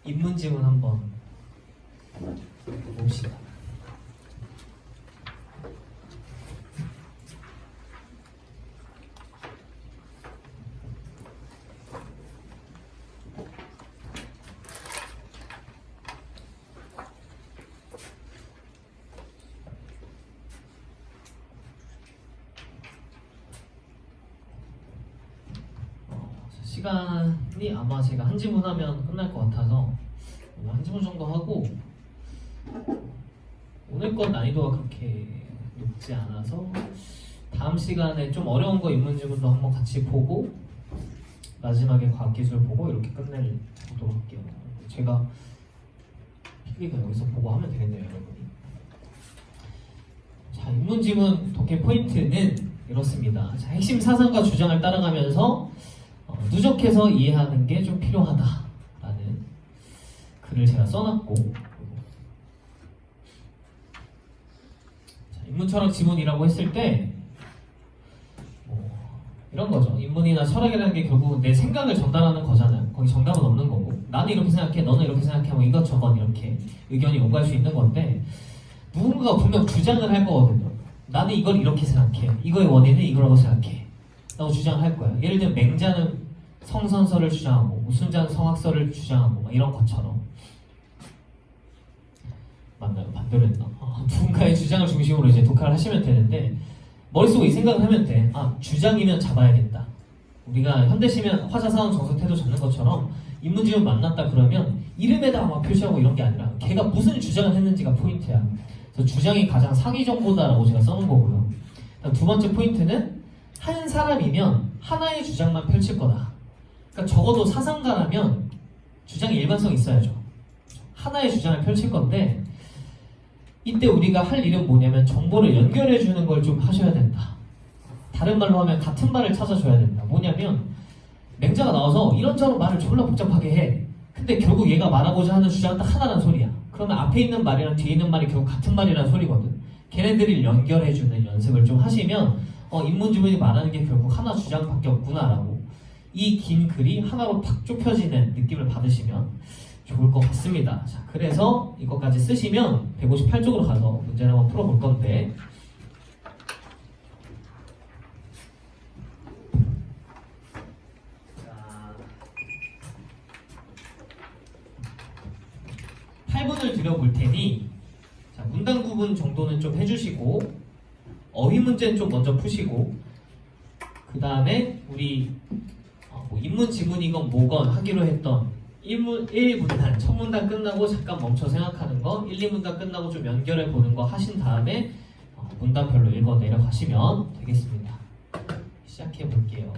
입문지문 한번 봅시다. 시간이 아마 제가 한 지문 하면 끝날 것 같아서 한 지문 정도 하고, 오늘 건 난이도가 그렇게 높지 않아서 다음 시간에 좀 어려운 거 입문지문도 한번 같이 보고 마지막에 과학기술 보고 이렇게 끝내도록 할게요. 제가 필기가 여기서 보고 하면 되겠네요, 여러분이. 자, 입문지문 독해 포인트는 이렇습니다. 자, 핵심 사상과 주장을 따라가면서 누적해서 이해하는 게 좀 필요하다라는 글을 제가 써놨고, 자, 인문철학 지문이라고 했을 때 이런 거죠. 인문이나 철학이라는 게 결국 내 생각을 전달하는 거잖아요. 거기 정답은 없는 거고, 나는 이렇게 생각해, 너는 이렇게 생각해, 뭐 이것저것 이렇게 의견이 오갈 수 있는 건데, 누군가가 분명 주장을 할 거거든요. 나는 이걸 이렇게 생각해, 이거의 원인은 이거라고 생각해 라고 주장할 거야. 예를 들면 맹자는 성선설을 주장하고 순자는 성학설을 주장하고 막 이런 것처럼. 맞나요? 반대로 했나? 누군가의 주장을 중심으로 이제 독학을 하시면 되는데, 머릿속에 이 생각을 하면 돼. 주장이면 잡아야겠다. 우리가 현대시면 화자사원 정서태도 잡는 것처럼 인문지문 만났다 그러면 이름에다가 막 표시하고 이런 게 아니라 걔가 무슨 주장을 했는지가 포인트야. 그래서 주장이 가장 상위 정보다라고 제가 써놓은 거고요. 두 번째 포인트는 한 사람이면 하나의 주장만 펼칠 거다. 그러니까 적어도 사상가라면 주장의 일관성이 있어야죠. 하나의 주장을 펼칠 건데, 이때 우리가 할 일은 뭐냐면 정보를 연결해 주는 걸 좀 하셔야 된다. 다른 말로 하면 같은 말을 찾아줘야 된다. 뭐냐면 맹자가 나와서 이런저런 말을 졸라 복잡하게 해. 근데 결국 얘가 말하고자 하는 주장은 딱 하나란 소리야. 그러면 앞에 있는 말이랑 뒤에 있는 말이 결국 같은 말이란 소리거든. 걔네들을 연결해 주는 연습을 좀 하시면 인문지문이 말하는 게 결국 하나 주장밖에 없구나라고, 이 긴 글이 하나로 탁 좁혀지는 느낌을 받으시면 좋을 것 같습니다. 자, 그래서 이것까지 쓰시면 158쪽으로 가서 문제를 한번 풀어볼 건데, 자, 8분을 드려볼 테니, 자, 문단 구분 정도는 좀 해주시고 어휘 문제는 좀 먼저 푸시고, 그 다음에 우리 인문 지문이건 뭐건 하기로 했던 1문단, 첫 문단 끝나고 잠깐 멈춰 생각하는 거, 1, 2문단 끝나고 좀 연결해 보는 거 하신 다음에 문단별로 읽어 내려가시면 되겠습니다. 시작해 볼게요.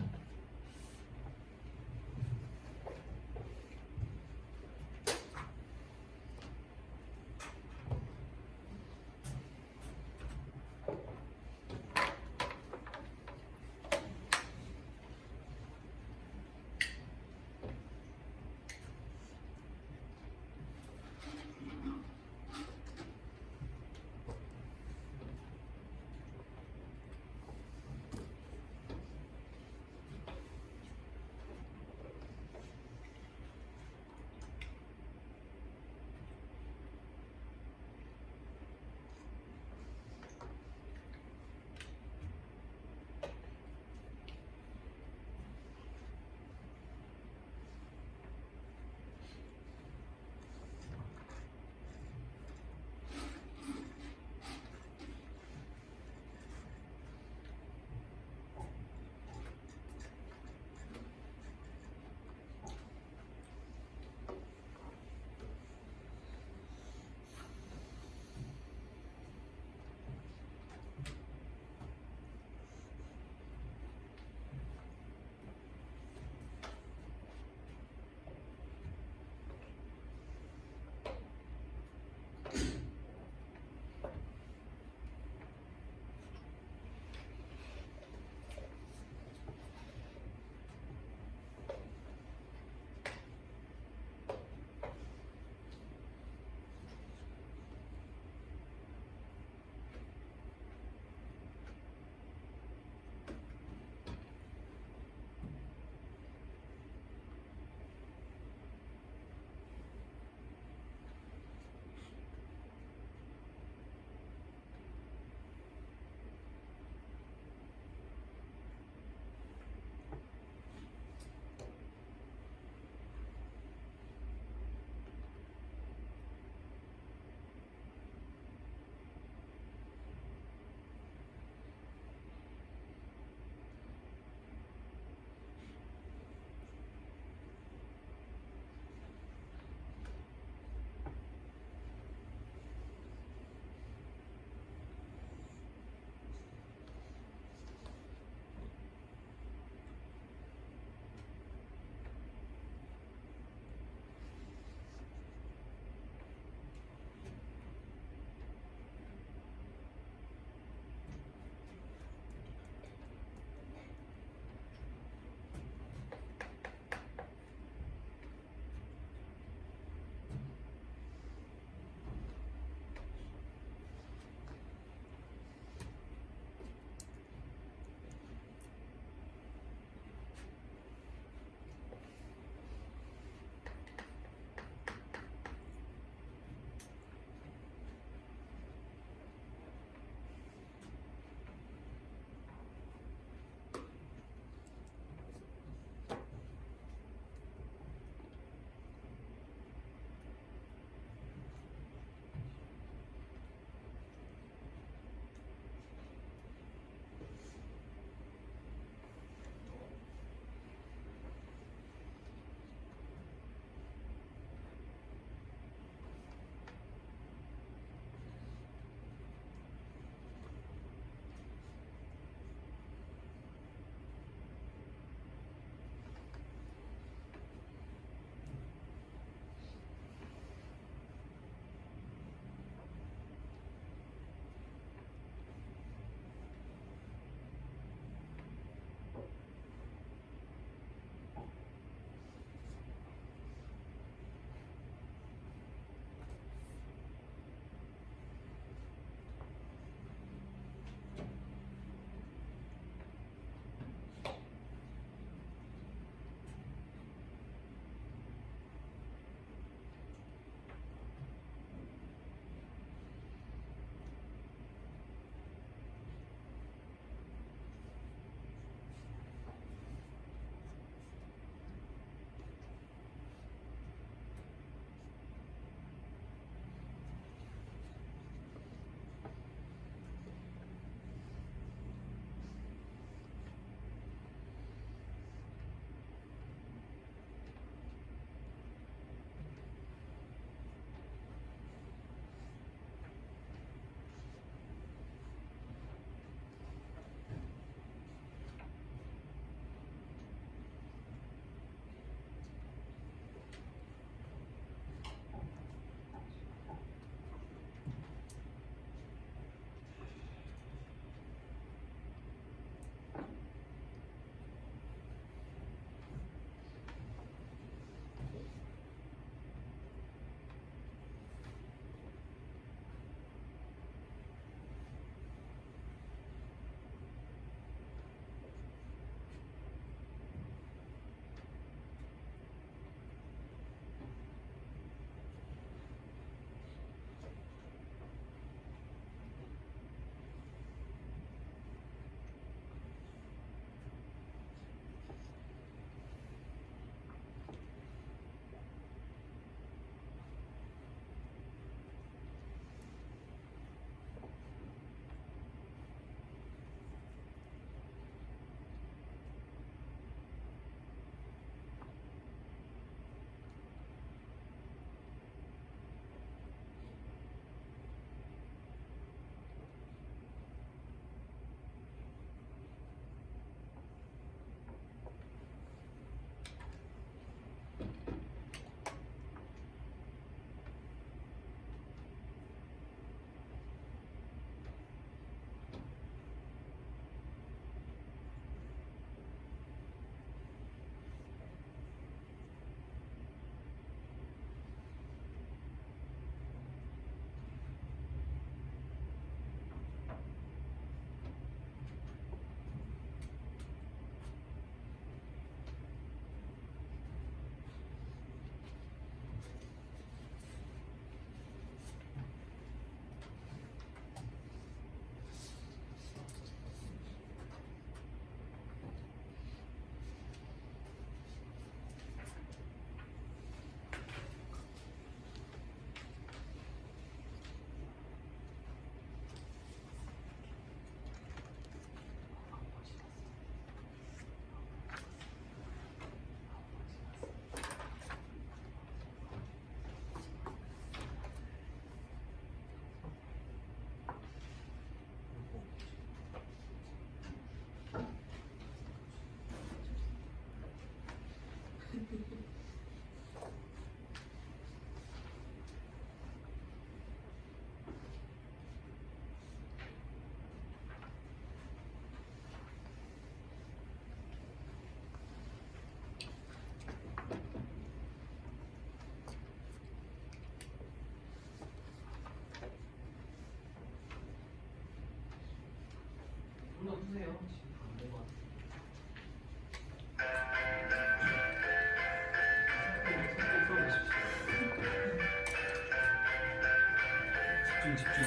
집중.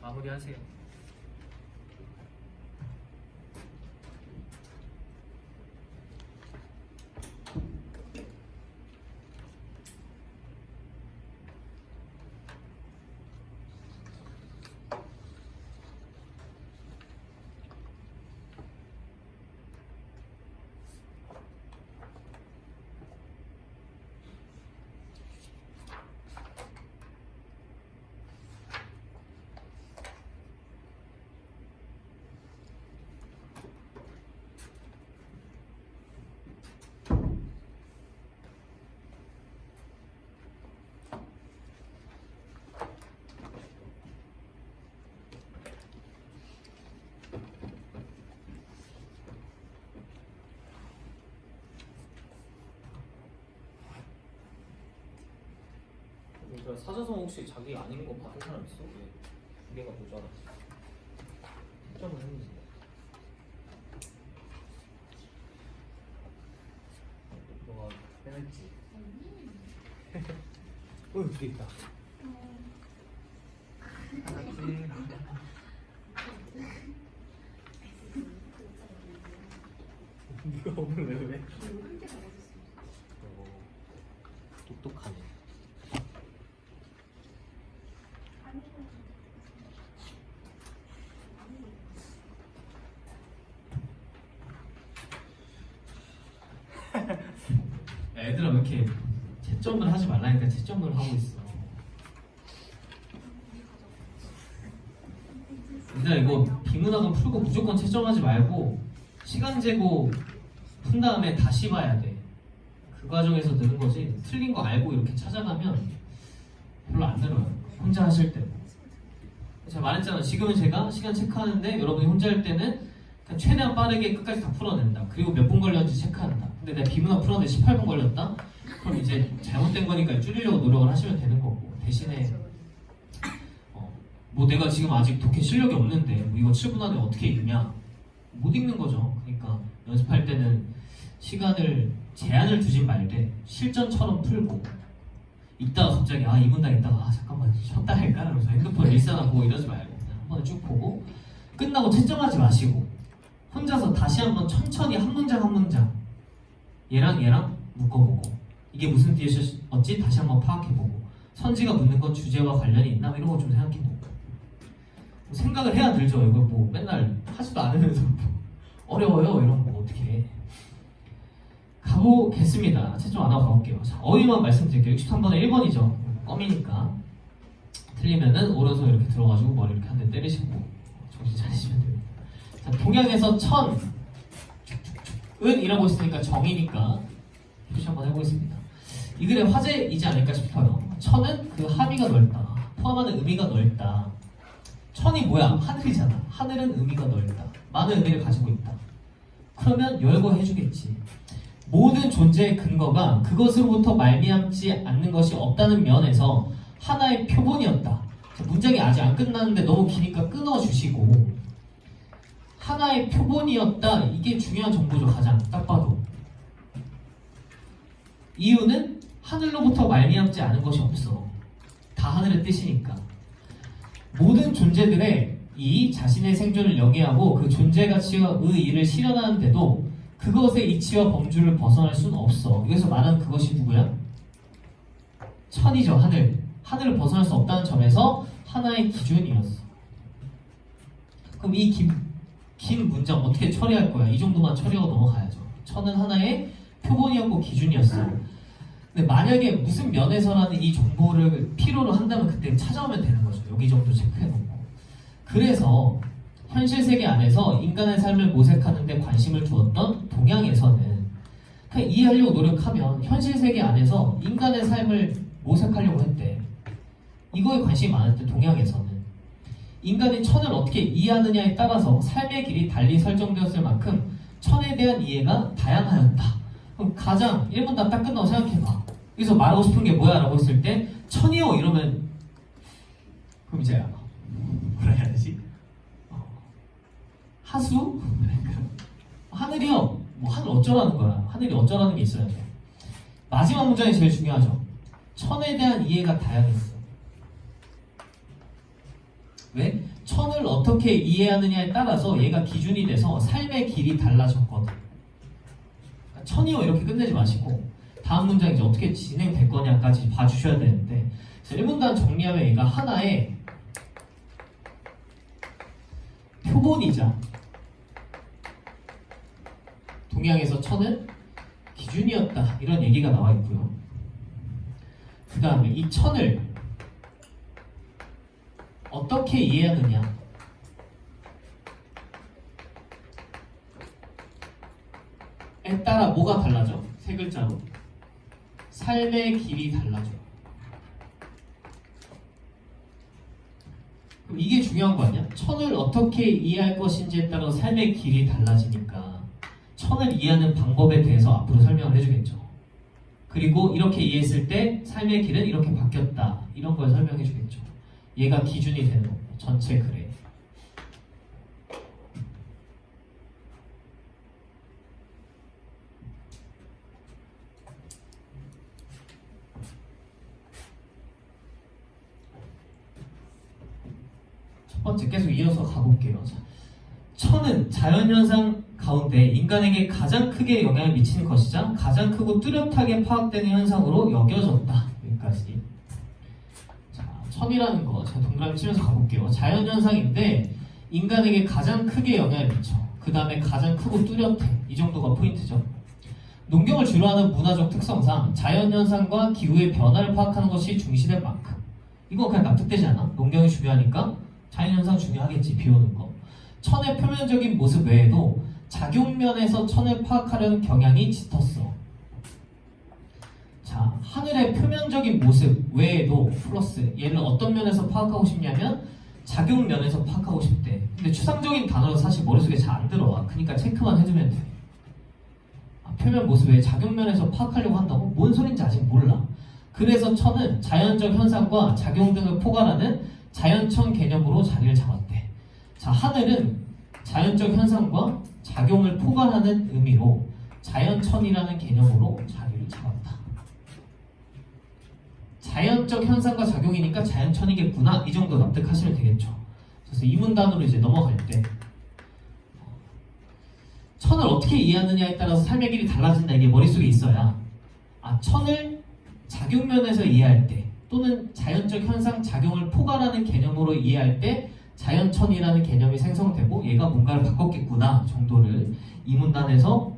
마무리하세요. 그러니까 사자성 혹시 자기 아닌 거 받은 사람 있어? 왜 두 개가 모자라? 채점을 해보지. 너가 빼냈지? 두 개 있다. 하나씩. 네가 오늘 왜 그래? 똑똑하네. 애들아 왜 이렇게 채점을 하지 말라니까 채점을 하고 있어. 얘들아 이거 비문학은 풀고 무조건 채점하지 말고 시간 재고 푼 다음에 다시 봐야 돼. 그 과정에서 느는 거지. 틀린 거 알고 이렇게 찾아가면 별로 안 늘어요. 혼자 하실 때. 제가 말했잖아. 지금은 제가 시간 체크하는데 여러분이 혼자 할 때는 그냥 최대한 빠르게 끝까지 다 풀어낸다. 그리고 몇 분 걸렸는지 체크한다. 근데 내가 비문학 풀었는데 18분 걸렸다? 그럼 이제 잘못된 거니까 줄이려고 노력을 하시면 되는 거고, 대신에 뭐 내가 지금 아직 독해 실력이 없는데 뭐 이거 7분 안에 어떻게 읽냐? 못 읽는 거죠. 그러니까 연습할 때는 시간을 제한을 두진 말되 실전처럼 풀고, 읽다가 갑자기 이 문장 읽다가 잠깐만 쉬었다 할까? 그러면서 핸드폰 릴스 하나 보고 이러지 말고 그냥 한 번에 쭉 보고 끝나고 채점하지 마시고 혼자서 다시 한번 천천히 한 문장 한 문장 얘랑 묶어보고 이게 무슨 뜻이었지? 다시 한번 파악해보고 선지가 묻는 건 주제와 관련이 있나? 이런 거 좀 생각해보고 생각을 해야 들죠. 이걸 뭐 맨날 하지도 않으면서 어려워요 이런 거 어떻게 해. 가보겠습니다. 채점 안 하고 가볼게요. 자, 어휘만 말씀드릴게요. 63번에 1번이죠. 껌이니까 틀리면은 오른손 이렇게 들어가지고 머리 이렇게 한 대 때리시고 정신 차리시면 됩니다. 자, 동양에서 천은 이라고 했으니까 정이니까 표시 한번 해보겠습니다. 이 글의 화제이지 않을까 싶어요. 천은 그 함의가 넓다. 포함하는 의미가 넓다. 천이 뭐야? 하늘이잖아. 하늘은 의미가 넓다. 많은 의미를 가지고 있다. 그러면 열거 해주겠지. 모든 존재의 근거가 그것으로부터 말미암지 않는 것이 없다는 면에서 하나의 표본이었다. 문장이 아직 안 끝났는데 너무 기니까 끊어주시고 하나의 표본이었다. 이게 중요한 정보죠. 가장 딱 봐도. 이유는 하늘로부터 말미암지 않은 것이 없어. 다 하늘의 뜻이니까. 모든 존재들의 이 자신의 생존을 영위하고 그 존재 가치와 의의를 실현하는데도 그것의 이치와 범주를 벗어날 수는 없어. 여기서 말하는 그것이 누구야? 천이죠. 하늘. 하늘을 벗어날 수 없다는 점에서 하나의 기준이었어. 그럼 이 긴 문장 어떻게 처리할 거야? 이 정도만 처리하고 넘어가야죠. 천은 하나의 표본이었고 기준이었어. 근데 만약에 무슨 면에서라는 이 정보를 필요로 한다면 그때 찾아오면 되는 거죠. 여기 정도 체크해놓고. 그래서 현실 세계 안에서 인간의 삶을 모색하는 데 관심을 두었던 동양에서는 그냥 이해하려고 노력하면 현실 세계 안에서 인간의 삶을 모색하려고 했대. 이거에 관심이 많을 때 동양에서는 인간이 천을 어떻게 이해하느냐에 따라서 삶의 길이 달리 설정되었을 만큼 천에 대한 이해가 다양하였다. 그럼 가장 1분 다 딱 끝나고 생각해봐. 여기서 말하고 싶은 게 뭐야? 라고 했을 때 천이요 이러면 그럼 이제 뭐라 해야 되지? 하수? 하늘이요. 뭐 하늘 어쩌라는 거야. 하늘이 어쩌라는 게 있어야 돼. 마지막 문장이 제일 중요하죠. 천에 대한 이해가 다양했어. 왜? 천을 어떻게 이해하느냐에 따라서 얘가 기준이 돼서 삶의 길이 달라졌거든. 그러니까 천이요 이렇게 끝내지 마시고 다음 문장 이제 어떻게 진행될 거냐까지 봐주셔야 되는데 1문단 정리하면 얘가 하나의 표본이자 동양에서 천은 기준이었다 이런 얘기가 나와 있고요. 그 다음에 이 천을 어떻게 이해하느냐 에 따라 뭐가 달라져? 세 글자로 삶의 길이 달라져. 그럼 이게 중요한 거 아니야? 천을 어떻게 이해할 것인지에 따라 삶의 길이 달라지니까 천을 이해하는 방법에 대해서 앞으로 설명을 해주겠죠. 그리고 이렇게 이해했을 때 삶의 길은 이렇게 바뀌었다 이런 걸 설명해 주겠죠. 얘가 기준이 되는 거고 전체 글에. 첫 번째 계속 이어서 가볼게요. 천은 자연현상 가운데 인간에게 가장 크게 영향을 미치는 것이자 가장 크고 뚜렷하게 파악되는 현상으로 여겨졌다. 여기까지. 자, 천이라는 거 제가 동그라미 치면서 가볼게요. 자연현상인데 인간에게 가장 크게 영향을 미쳐. 그 다음에 가장 크고 뚜렷해. 이 정도가 포인트죠. 농경을 주로 하는 문화적 특성상 자연현상과 기후의 변화를 파악하는 것이 중시될 만큼 이거 그냥 납득되지 않아? 농경이 중요하니까 자연현상 중요하겠지. 비오는 거. 천의 표면적인 모습 외에도 작용면에서 천을 파악하려는 경향이 짙었어. 자, 하늘의 표면적인 모습 외에도 플러스 얘를 어떤 면에서 파악하고 싶냐면 작용면에서 파악하고 싶대. 근데 추상적인 단어는 사실 머릿속에 잘 안 들어와. 그러니까 체크만 해두면 돼. 표면 모습 외에 작용면에서 파악하려고 한다고? 뭔 소린지 아직 몰라. 그래서 천은 자연적 현상과 작용 등을 포괄하는 자연천 개념으로 자리를 잡았대. 자, 하늘은 자연적 현상과 작용을 포괄하는 의미로 자연천이라는 개념으로 자리를 잡았다. 자연적 현상과 작용이니까 자연천이겠구나. 이 정도 납득하시면 되겠죠. 그래서 이 문단으로 이제 넘어갈 때 천을 어떻게 이해하느냐에 따라서 삶의 길이 달라진다. 이게 머릿속에 있어야 천을 작용면에서 이해할 때 또는 자연적 현상, 작용을 포괄하는 개념으로 이해할 때 자연천이라는 개념이 생성되고 얘가 뭔가를 바꿨겠구나 정도를 이 문단에서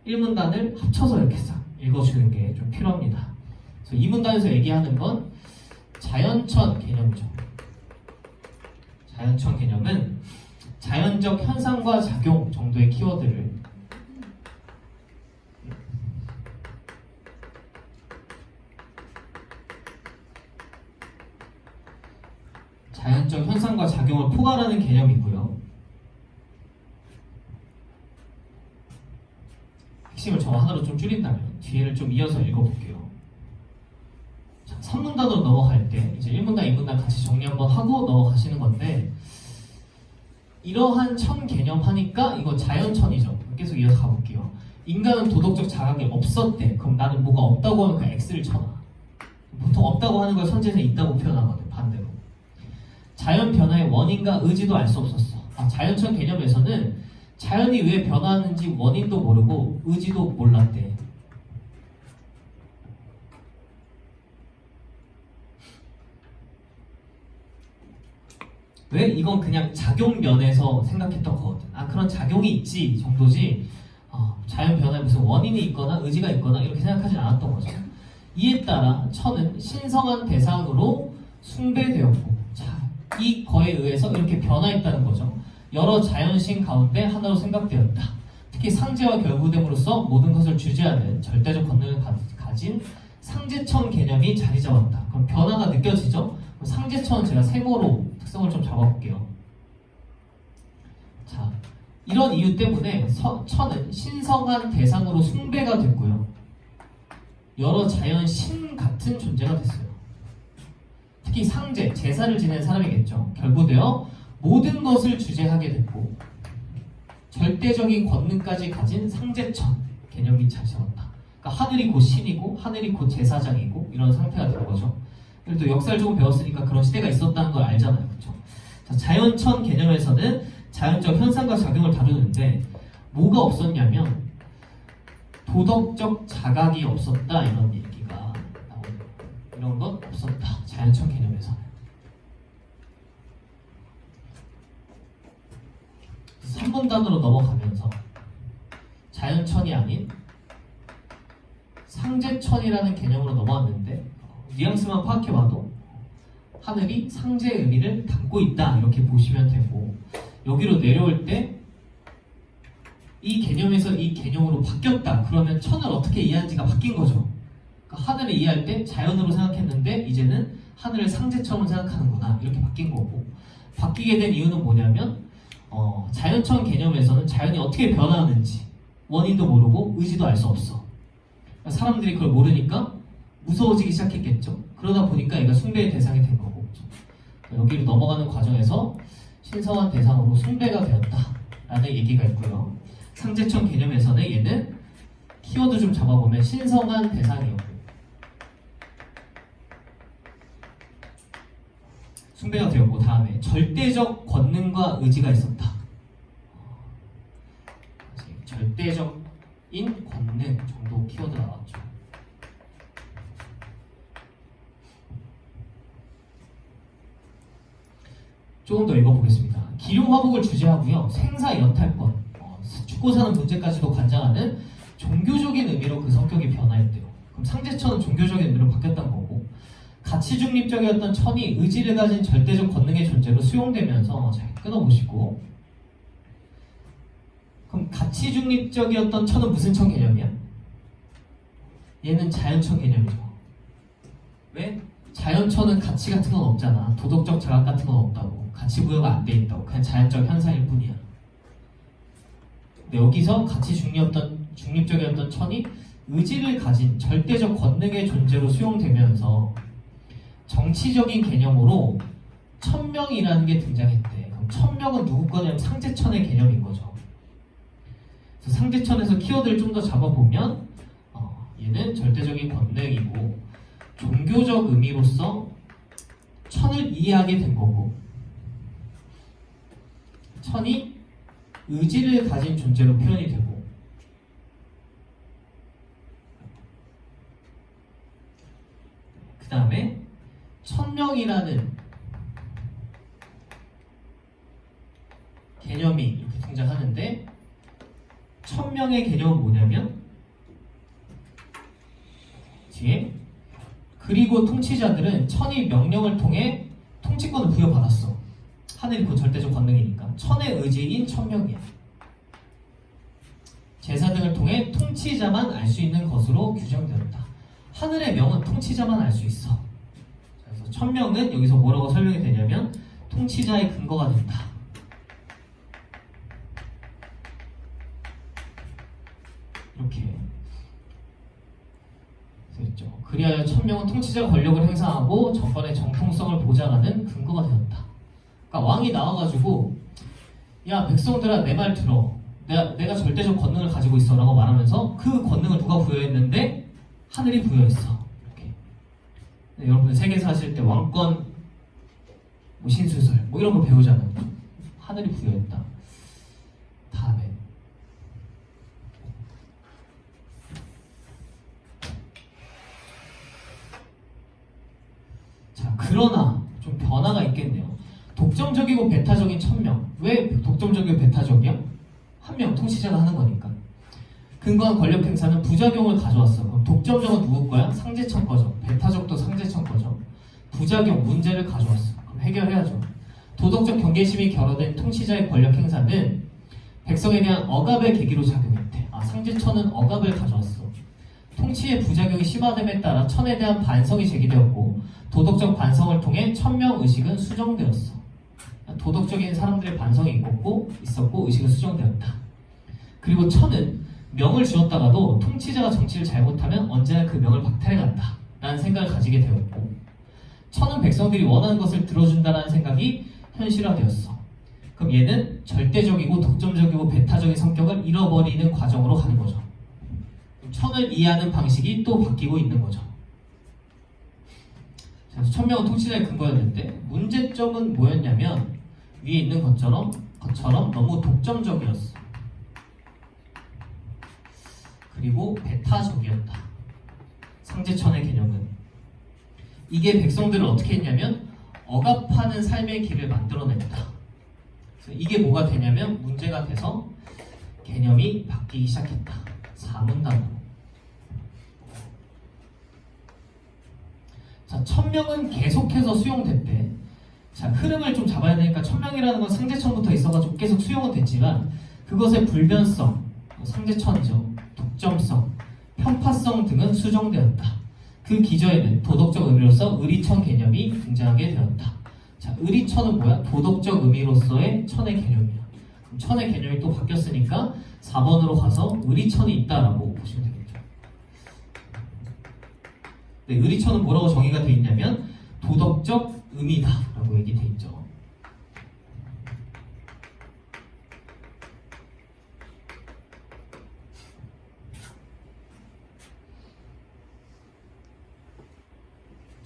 1문단을 합쳐서 이렇게 싹 읽어주는 게 좀 필요합니다. 그래서 이 문단에서 얘기하는 건 자연천 개념이죠. 자연천 개념은 자연적 현상과 작용 정도의 키워드를 자연적 현상과 작용을 포괄하는 개념이고요. 핵심을 저거 하나로 좀 줄인다면 뒤에를 좀 이어서 읽어볼게요. 자, 3문단으로 넘어갈 때 이제 1문단, 2문단 같이 정리 한번 하고 넘어가시는 건데 이러한 천 개념 하니까 이거 자연천이죠. 계속 이어서 가볼게요. 인간은 도덕적 자각이 없었대. 그럼 나는 뭐가 없다고 하면 그냥 X를 쳐놔. 보통 없다고 하는 걸 선지에서 있다고 표현하거든. 반대로. 자연 변화의 원인과 의지도 알 수 없었어. 자연천 개념에서는 자연이 왜 변화하는지 원인도 모르고 의지도 몰랐대. 왜? 이건 그냥 작용면에서 생각했던 거거든. 그런 작용이 있지 정도지 자연 변화에 무슨 원인이 있거나 의지가 있거나 이렇게 생각하지 않았던 거죠. 이에 따라 천은 신성한 대상으로 숭배되었고 이 거에 의해서 이렇게 변화했다는 거죠. 여러 자연신 가운데 하나로 생각되었다. 특히 상제와 결부됨으로써 모든 것을 주재하는 절대적 권능을 가진 상제천 개념이 자리 잡았다. 그럼 변화가 느껴지죠? 상제천은 제가 세모로 특성을 좀 잡아볼게요. 자, 이런 이유 때문에 천은 신성한 대상으로 숭배가 됐고요. 여러 자연신 같은 존재가 됐어요. 특히 상제, 제사를 지낸 사람이겠죠. 결부되어 모든 것을 주재하게 됐고 절대적인 권능까지 가진 상제천 개념이 잘 세웠다. 그러니까 하늘이 곧 신이고 하늘이 곧 제사장이고 이런 상태가 된 거죠. 그래도 역사를 조금 배웠으니까 그런 시대가 있었다는 걸 알잖아요. 그렇죠? 자, 자연천 개념에서는 자연적 현상과 작용을 다루는데 뭐가 없었냐면 도덕적 자각이 없었다 이런 얘기가 나오는 거예요. 이런 건 없었다. 자연천 개념에서는. 3번 단으로 넘어가면서 자연천이 아닌 상제천이라는 개념으로 넘어왔는데 뉘앙스만 파악해봐도 하늘이 상제의 의미를 담고 있다 이렇게 보시면 되고 여기로 내려올 때 이 개념에서 이 개념으로 바뀌었다 그러면 천을 어떻게 이해하는지가 바뀐 거죠. 그러니까 하늘을 이해할 때 자연으로 생각했는데 이제는 하늘을 상제처럼 생각하는구나 이렇게 바뀐 거고 바뀌게 된 이유는 뭐냐면 자연천 개념에서는 자연이 어떻게 변화하는지 원인도 모르고 의지도 알 수 없어. 그러니까 사람들이 그걸 모르니까 무서워지기 시작했겠죠. 그러다 보니까 얘가 숭배의 대상이 된 거고 여기로 넘어가는 과정에서 신성한 대상으로 숭배가 되었다라는 얘기가 있고요. 상제천 개념에서는 얘는 키워드 좀 잡아보면 신성한 대상이었고 숭배가 되었고 다음에 절대적 권능과 의지가 있었다. 절대적인 권능 정도 키워드 나왔죠. 조금 더 읽어보겠습니다. 기룡화복을 주재하고요. 생사연탈권, 죽고 사는 문제까지도 관장하는 종교적인 의미로 그 성격이 변화했대요. 그럼 상제천은 종교적인 의미로 바뀌었던 거고 가치 중립적이었던 천이 의지를 가진 절대적 권능의 존재로 수용되면서 잘 끊어보시고 그럼 가치 중립적이었던 천은 무슨 천 개념이야? 얘는 자연천 개념이죠. 왜? 자연천은 가치 같은 건 없잖아. 도덕적 자각 같은 건 없다고. 가치 부여가 안 돼 있다고. 그냥 자연적 현상일 뿐이야. 근데 여기서 가치 중립적이었던 천이 의지를 가진 절대적 권능의 존재로 수용되면서 정치적인 개념으로 천명이라는 게 등장했대. 그럼 천명은 누구 거냐면 상제천의 개념인 거죠. 그래서 상제천에서 키워드를 좀 더 잡아보면 얘는 절대적인 권능이고 종교적 의미로서 천을 이해하게 된 거고 천이 의지를 가진 존재로 표현이 되고 그 다음에 천명이라는 개념이 이렇게 등장하는데 천명의 개념은 뭐냐면 뒤에 그리고 통치자들은 천이 명령을 통해 통치권을 부여받았어. 하늘이 그 절대적 권능이니까 천의 의지인 천명이야. 제사 등을 통해 통치자만 알 수 있는 것으로 규정되었다. 하늘의 명은 통치자만 알 수 있어. 그래서 천명은 여기서 뭐라고 설명이 되냐면 통치자의 근거가 된다. 이렇게 됐죠. 그리하여 천명은 통치자가 권력을 행사하고 정권의 정통성을 보장하는 근거가 되었다. 그러니까 왕이 나와가지고 야 백성들아 내 말 들어. 내가 절대적 권능을 가지고 있어라고 말하면서 그 권능을 누가 부여했는데 하늘이 부여했어. 이렇게. 여러분들 세계사 하실 때 왕권, 뭐 신수설 뭐 이런 거 배우잖아요. 하늘이 부여했다. 다음에 자 그러나 좀 변화가 있겠네요. 독점적이고 배타적인 천명. 왜 독점적이고 배타적이야? 한 명 통치자가 하는 거니까. 근거한 권력 행사는 부작용을 가져왔어. 그럼 독점적은 누구 거야? 상제천 거죠. 배타적도 상제천 거죠. 부작용, 문제를 가져왔어. 그럼 해결해야죠. 도덕적 경계심이 결여된 통치자의 권력 행사는 백성에 대한 억압의 계기로 작용했대. 상제천은 억압을 가져왔어. 통치의 부작용이 심화됨에 따라 천에 대한 반성이 제기되었고 도덕적 반성을 통해 천명 의식은 수정되었어. 도덕적인 사람들의 반성이 있었고 의식은 수정되었다. 그리고 천은 명을 주었다가도 통치자가 정치를 잘못하면 언제나 그 명을 박탈해 간다 라는 생각을 가지게 되었고 천은 백성들이 원하는 것을 들어준다는 생각이 현실화되었어. 그럼 얘는 절대적이고 독점적이고 배타적인 성격을 잃어버리는 과정으로 가는 거죠. 천을 이해하는 방식이 또 바뀌고 있는 거죠. 그래서 천명은 통치자의 근거였는데 문제점은 뭐였냐면 위에 있는 것처럼 너무 독점적이었어. 그리고 배타적이었다. 상제천의 개념은 이게 백성들을 어떻게 했냐면 억압하는 삶의 길을 만들어냈다. 그래서 이게 뭐가 되냐면 문제가 돼서 개념이 바뀌기 시작했다. 사문단으로. 자, 천명은 계속해서 수용됐대. 자, 흐름을 좀 잡아야 되니까 천명이라는 건 상제천부터 있어가지고 계속 수용은 됐지만 그것의 불변성, 상제천이죠. 독점성, 편파성 등은 수정되었다. 그 기저에는 도덕적 의미로서 의리천 개념이 등장하게 되었다. 자, 의리천은 뭐야? 도덕적 의미로서의 천의 개념이야. 그럼 천의 개념이 또 바뀌었으니까 4번으로 가서 의리천이 있다라고 보시면 되겠죠. 네, 의리천은 뭐라고 정의가 되어 있냐면 도덕적 의미다라고 얘기되어 있죠.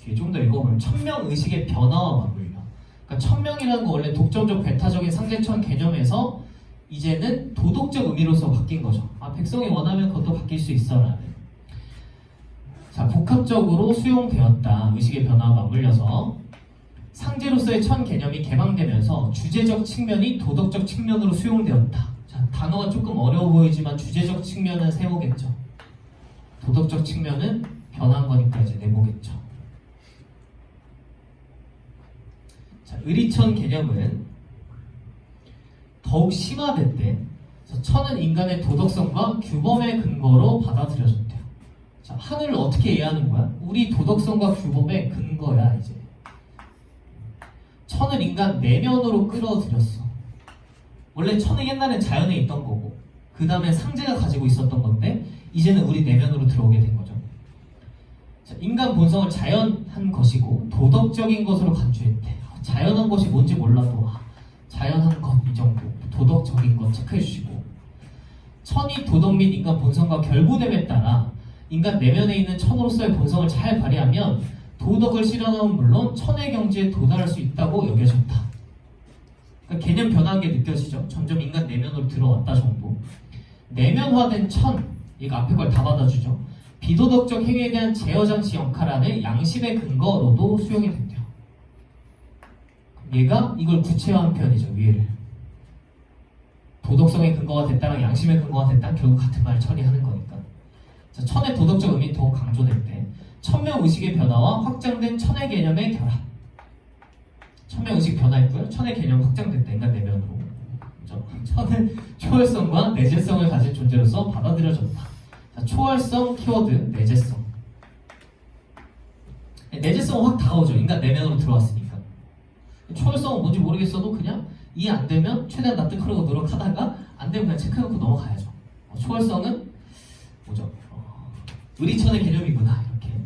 뒤에 좀 더 읽어보면 천명의식의 변화와 맞물려. 그러니까 천명이라는 거 원래 독점적 배타적인 상제천 개념에서 이제는 도덕적 의미로서 바뀐 거죠. 아, 백성이 원하면 그것도 바뀔 수 있어라는. 자, 복합적으로 수용되었다. 의식의 변화와 맞물려서 상제로서의 천 개념이 개방되면서 주제적 측면이 도덕적 측면으로 수용되었다. 자, 단어가 조금 어려워 보이지만 주제적 측면은 세모겠죠. 도덕적 측면은 변한 거니까 이제 네모겠죠. 자, 의리천 개념은 더욱 심화됐대. 천은 인간의 도덕성과 규범의 근거로 받아들여졌대요. 자, 하늘을 어떻게 이해하는 거야? 우리 도덕성과 규범의 근거야. 이제 천을 인간 내면으로 끌어들였어. 원래 천은 옛날엔 자연에 있던 거고 그 다음에 상제가 가지고 있었던 건데 이제는 우리 내면으로 들어오게 된 거죠. 자, 인간 본성을 자연한 것이고 도덕적인 것으로 간주했대. 자연한 것이 뭔지 몰라도 자연한 것 이 정도 도덕적인 것 체크해 주시고 천이 도덕 및 인간 본성과 결부됨에 따라 인간 내면에 있는 천으로서의 본성을 잘 발휘하면 도덕을 실현하면 물론 천의 경지에 도달할 수 있다고 여겨졌다. 그러니까 개념 변화한 게 느껴지죠? 점점 인간 내면으로 들어왔다 정도. 내면화된 천, 이거 앞에 걸 다 받아주죠. 비도덕적 행위에 대한 제어장치 역할 안에 양심의 근거로도 수용이 된대요. 얘가 이걸 구체화한 표현이죠. 위에를 도덕성의 근거가 됐다랑 양심의 근거가 됐다는 결국 같은 말 처리하는 거니까. 자, 천의 도덕적 의미 더 강조될 때 천명의식의 변화와 확장된 천의 개념의 결합. 천명의식 변화했고요. 천의 개념 확장됐다. 인간 내면으로. 그렇죠? 천은 초월성과 내재성을 가진 존재로서 받아들여졌다. 자, 초월성 키워드 내재성. 내재성은 확 다가오죠. 인간 내면으로 들어왔으니까. 초월성은 뭔지 모르겠어도 그냥 이해 안 되면 최대한 납득하려고 노력하다가 안 되면 그냥 체크해놓고 넘어가야죠. 초월성은 뭐죠? 의리천의 개념이구나 이렇게.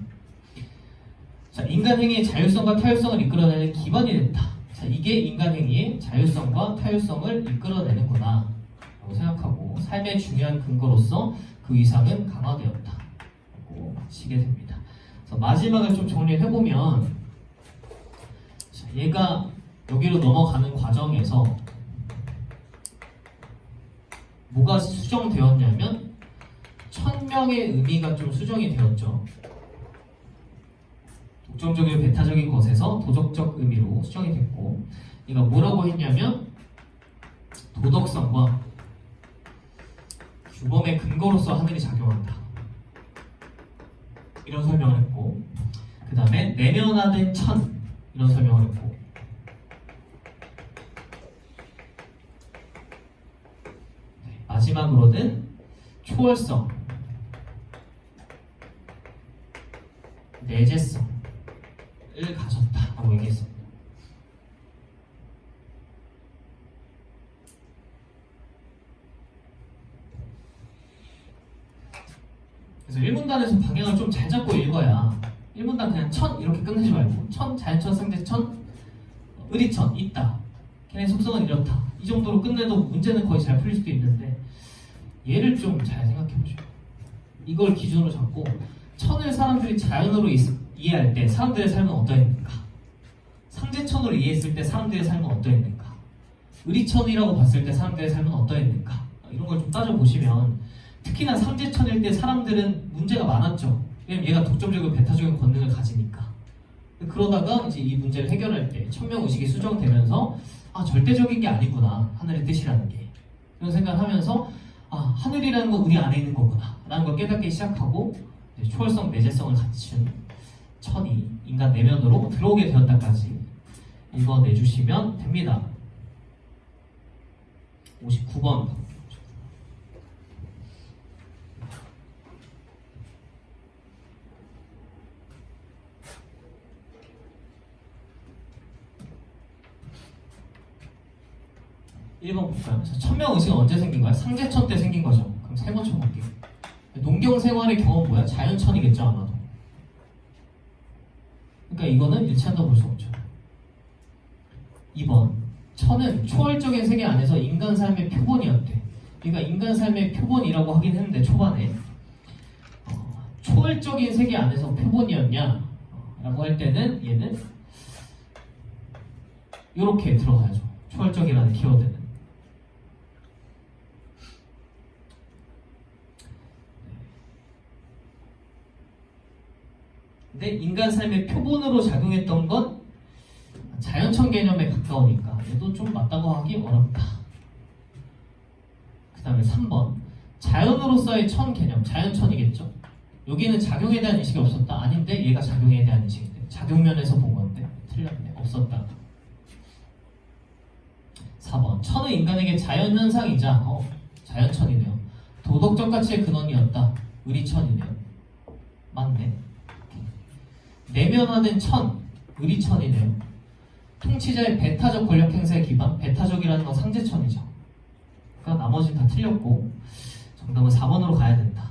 자, 인간 행위의 자율성과 타율성을 이끌어내는 기반이 됐다. 자, 이게 인간 행위의 자율성과 타율성을 이끌어내는구나 라고 생각하고 삶의 중요한 근거로서 그 이상은 강화되었다 라고 치게 됩니다. 그래서 마지막을 좀 정리해보면 자, 얘가 여기로 넘어가는 과정에서 뭐가 수정되었냐면 천명의 의미가 좀 수정이 되었죠. 독점적이고 배타적인 것에서 도덕적 의미로 수정이 됐고 얘가 뭐라고 했냐면 도덕성과 규범의 근거로서 하늘이 작용한다 이런 설명을 했고 그 다음에 내면화된 천 이런 설명을 했고 마지막으로는 초월성, 내재성을 가졌다라고 얘기했습니다. 그래서 1문단에서 방향을 좀 잘 잡고 읽어야 1문단 그냥 천 이렇게 끝내지 말고 천, 자연천, 상대천, 의리천 있다. 걔네 속성은 이렇다. 이 정도로 끝내도 문제는 거의 잘 풀릴 수도 있는데 얘를 좀 잘 생각해보죠. 이걸 기준으로 잡고 천을 사람들이 자연으로 이해할 때 사람들의 삶은 어떠했는가? 상대천으로 이해했을 때 사람들의 삶은 어떠했는가? 의리천이라고 봤을 때 사람들의 삶은 어떠했는가? 이런 걸 좀 따져보시면 특히나 상대천일 때 사람들은 문제가 많았죠. 왜냐면 얘가 독점적이고 배타적인 권능을 가지니까. 그러다가 이제 이 문제를 해결할 때 천명의식이 수정되면서 절대적인 게 아니구나. 하늘의 뜻이라는 게. 이런 생각을 하면서 하늘이라는 건 우리 안에 있는 거구나 라는 걸 깨닫기 시작하고 초월성, 내재성을 갖춘 천이 인간 내면으로 들어오게 되었다까지 읽어내주시면 됩니다. 59번 1번 볼까요? 천명의식은 언제 생긴 거야? 상제천 때 생긴 거죠. 그럼 세 번 쳐볼게요. 농경 생활의 경험 뭐야? 자연천이겠죠 아마도. 그러니까 이거는 일치한다고 볼 수 없죠. 2번 천은 초월적인 세계 안에서 인간 삶의 표본이었대. 그러니까 인간 삶의 표본이라고 하긴 했는데 초반에 초월적인 세계 안에서 표본이었냐? 라고 할 때는 얘는 이렇게 들어가야죠. 초월적이라는 키워드는. 근데 인간 삶의 표본으로 작용했던 건 자연천 개념에 가까우니까 얘도 좀 맞다고 하기 어렵다. 그 다음에 3번 자연으로서의 천 개념, 자연천이겠죠. 여기는 작용에 대한 인식이 없었다. 아닌데 얘가 작용에 대한 인식인데 작용면에서 본 건데 틀렸네. 없었다. 4번 천은 인간에게 자연현상이자 자연천이네요. 도덕적 가치의 근원이었다. 의리천이네요. 맞네. 내면화된 천, 의리천이네요. 통치자의 배타적 권력 행사에 기반, 배타적이라는 건 상제천이죠. 그러니까 나머지는 다 틀렸고 정답은 4번으로 가야 된다.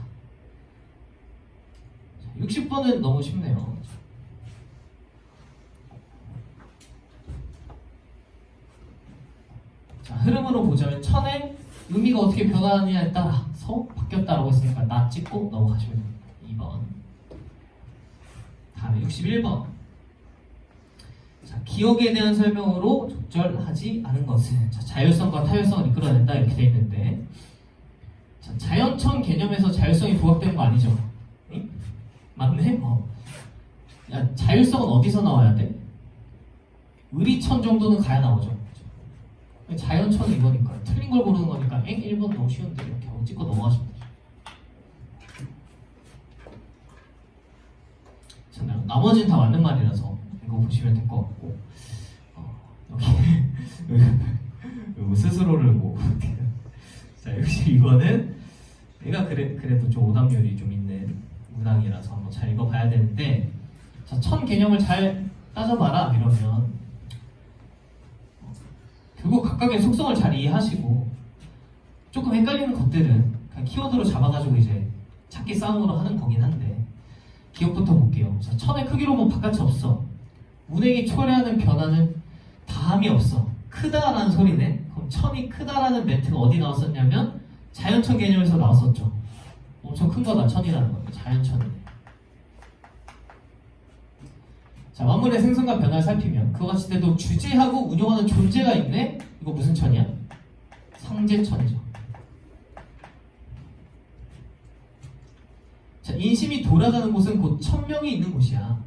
60번은 너무 쉽네요. 자, 흐름으로 보자면 천의 의미가 어떻게 변하느냐에 따라서 바뀌었다라고 했으니까 나 찍고 넘어가시면 됩니다. 2번. 다음에 61번. 자, 기억에 대한 설명으로 적절하지 않은 것은 자율성과 타율성을 이끌어낸다 이렇게 돼 있는데 자연천 개념에서 자율성이 부각되는 거 아니죠? 응? 맞네? 야, 자율성은 어디서 나와야 돼? 의리천 정도는 가야 나오죠. 자연천은 이거니까 틀린 걸 고르는 거니까 1번 너무 쉬운데 이렇게 찍고 넘어가시면 되죠. 나머지는 다 맞는 말이라서 이거 보시면 될 것 같고 여기 스스로를 자 역시 이거는 내가 그래도 좀 오답률이 좀 있는 문항이라서 한번 잘 읽어봐야 되는데 자, 천 개념을 잘 따져봐라 이러면 결국 각각의 속성을 잘 이해하시고 조금 헷갈리는 것들은 그냥 키워드로 잡아가지고 이제 찾기 싸움으로 하는 거긴 한데 기억부터 볼게요. 자, 천의 크기로 보면 바깥이 없어. 운행이 초래하는 변화는 다함이 없어. 크다라는 소리네. 그럼 천이 크다라는 멘트가 어디 나왔었냐면 자연천 개념에서 나왔었죠. 엄청 큰 거다 천이라는 거. 자연천이네. 자, 만물의 생성과 변화를 살피면 그와 같이 때도 주재하고 운용하는 존재가 있네. 이거 무슨 천이야? 상제천이죠. 자, 인심이 돌아가는 곳은 곧 천명이 있는 곳이야.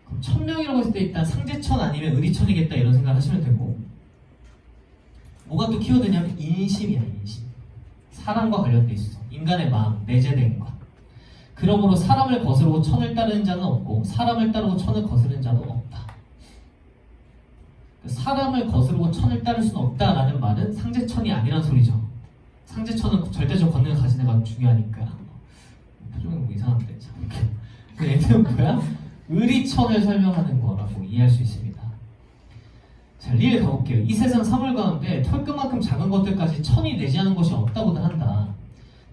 그럼 천명이라고 했을 때 일단 상제천 아니면 의리천이겠다 이런 생각을 하시면 되고 뭐가 또 키워드냐면 인심이야. 인심. 사람과 관련돼 있어. 인간의 마음, 내재된 것. 그러므로 사람을 거스르고 천을 따르는 자는 없고 사람을 따르고 천을 거스르는 자도 없다. 사람을 거스르고 천을 따를 수는 없다라는 말은 상제천이 아니란 소리죠. 상제천은 절대적 권능을 가진 애가 중요하니까. 표정이 뭐 이상한데 참. 그 얘는 뭐야? 의리천을 설명하는 거라고 이해할 수 있습니다. 자, 리에 가볼게요. 이 세상 사물 가운데 털끝만큼 작은 것들까지 천이 내지 않은 것이 없다고들 한다.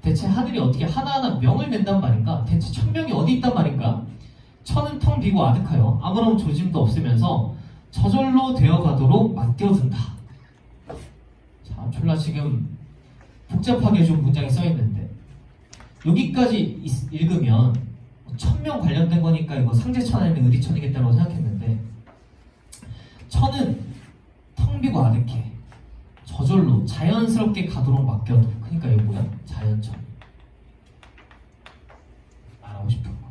대체 하늘이 어떻게 하나하나 명을 낸단 말인가? 대체 천명이 어디 있단 말인가? 천은 텅 비고 아득하여 아무런 조짐도 없으면서 저절로 되어가도록 맡겨둔다. 자, 졸라 지금 복잡하게 좀 문장이 써있는데 여기까지 읽으면 1000명 관련된 거니까 이거 상제천 아니면 의리천이겠다고 생각했는데 천은 텅 비고 아득해 저절로 자연스럽게 가도록 맡겨도 그러니까 이거 뭐야? 자연천 말하고 싶은 거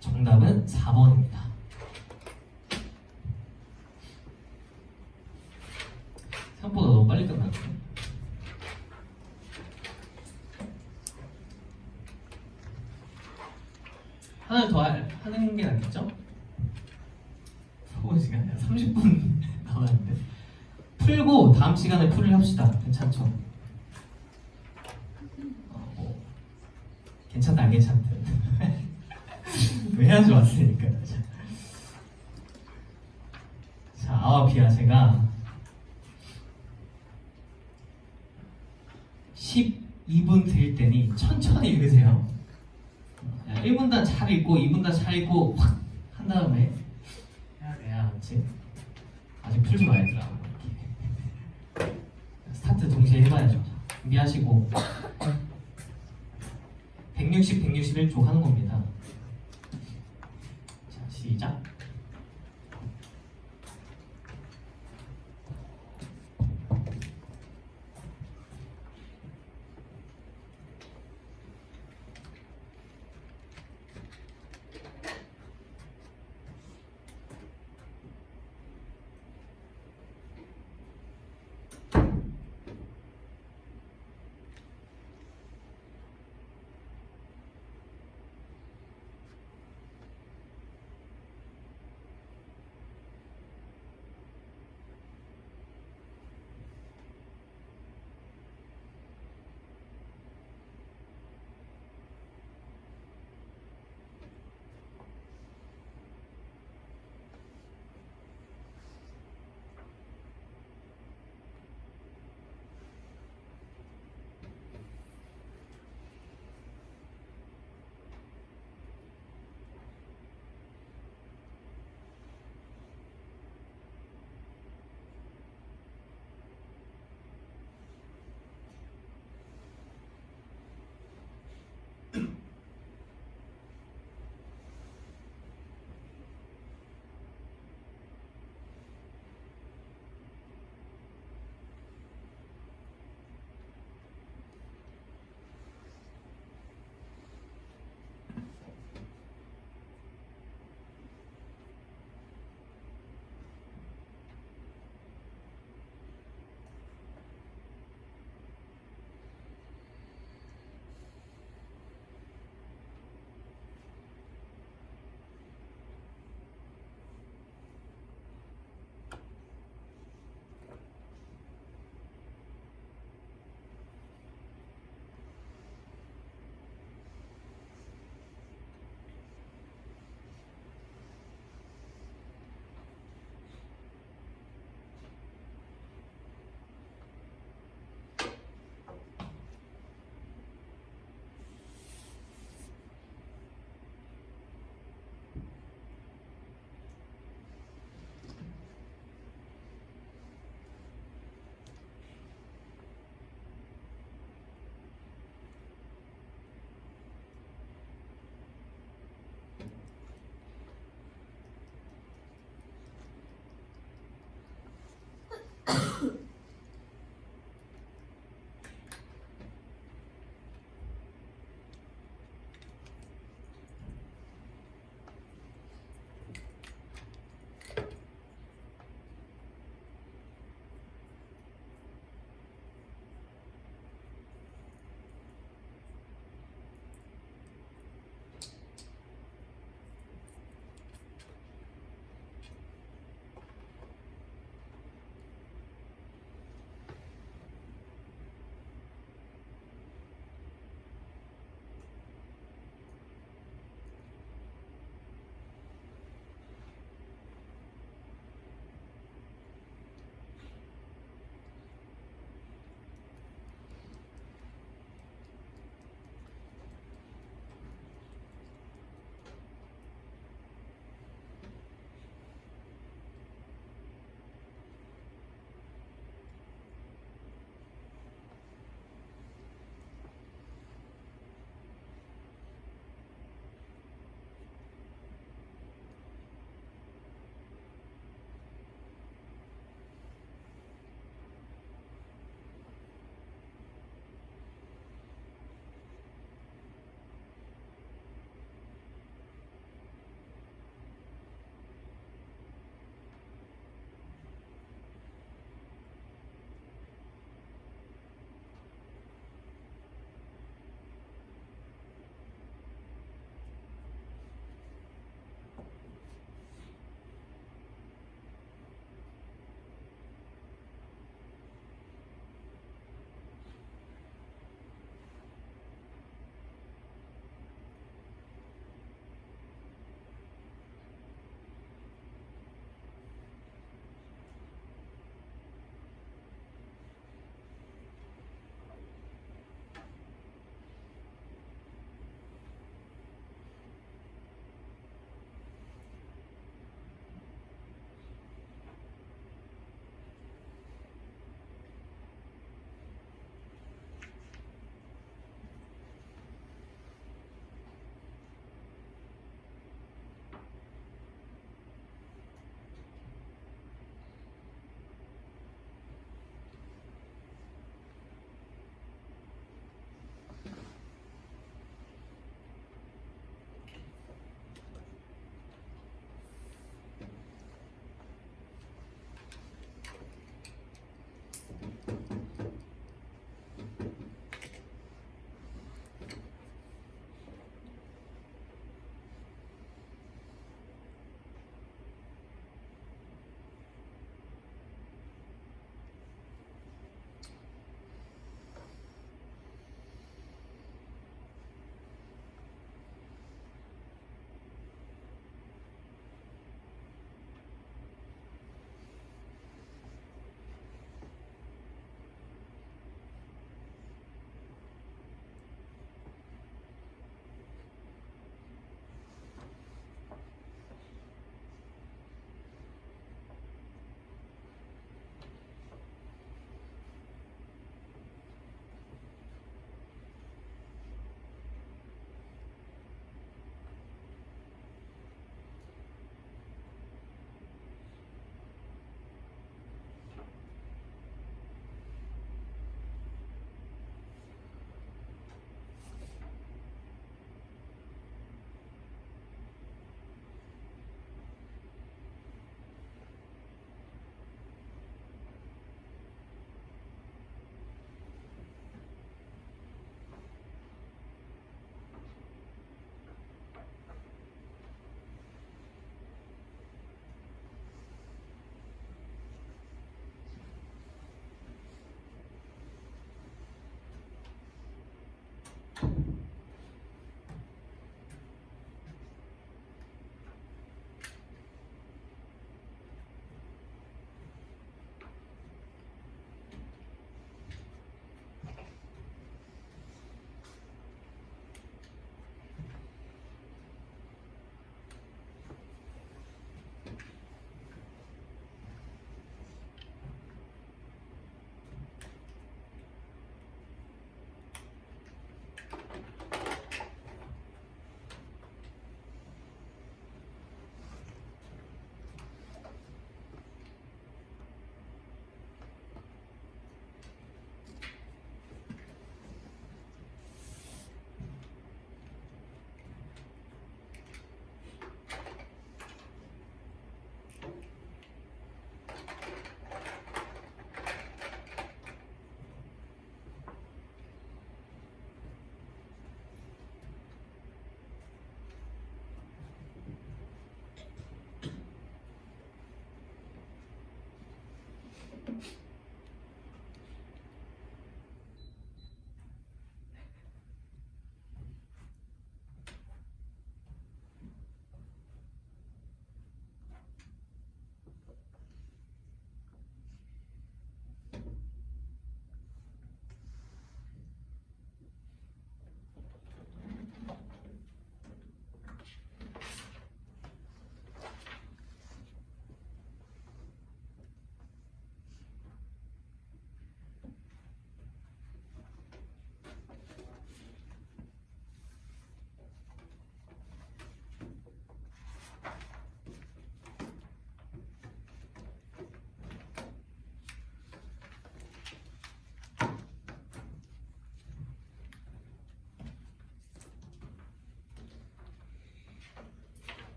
정답은 4번입니다. 생각보다 너무 빨리 끝났네. 하나 더 하는 게 낫겠죠? 소금 시간 30분 남았는데 풀고 다음 시간에 풀을 합시다. 괜찮죠? 뭐 괜찮다 안 괜찮다 왜 해야지 왔으니까. 자 아와피아 제가 12분 드릴 테니 천천히 읽으세요. 1분단 잘 읽고 2분단 잘 읽고 확 한 다음에 해야 돼야 알지? 아직 풀지 마 얘들아. 스타트 동시에 해봐야죠. 준비하시고 160, 161쪽 하는 겁니다. 자 시작.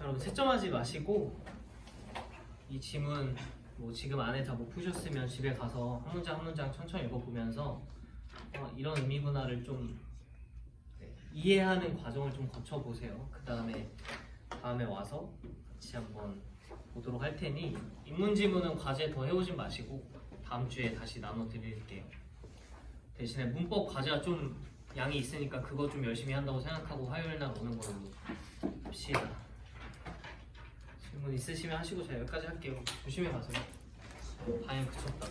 여러분 채점하지 마시고 이 지문 뭐 지금 안에 다 못 푸셨으면 집에 가서 한 문장 한 문장 천천히 읽어보면서 이런 의미구나를 좀 이해하는 과정을 좀 거쳐보세요. 그 다음에 와서 같이 한번 보도록 할 테니 인문지문은 과제 더 해오진 마시고 다음 주에 다시 나눠드릴게요. 대신에 문법 과제가 좀 양이 있으니까 그거 좀 열심히 한다고 생각하고 화요일 날 오는 걸로 합시다. 질문 있으시면 하시고 제가 여기까지 할게요. 조심히 가세요. 방향 그쳤다.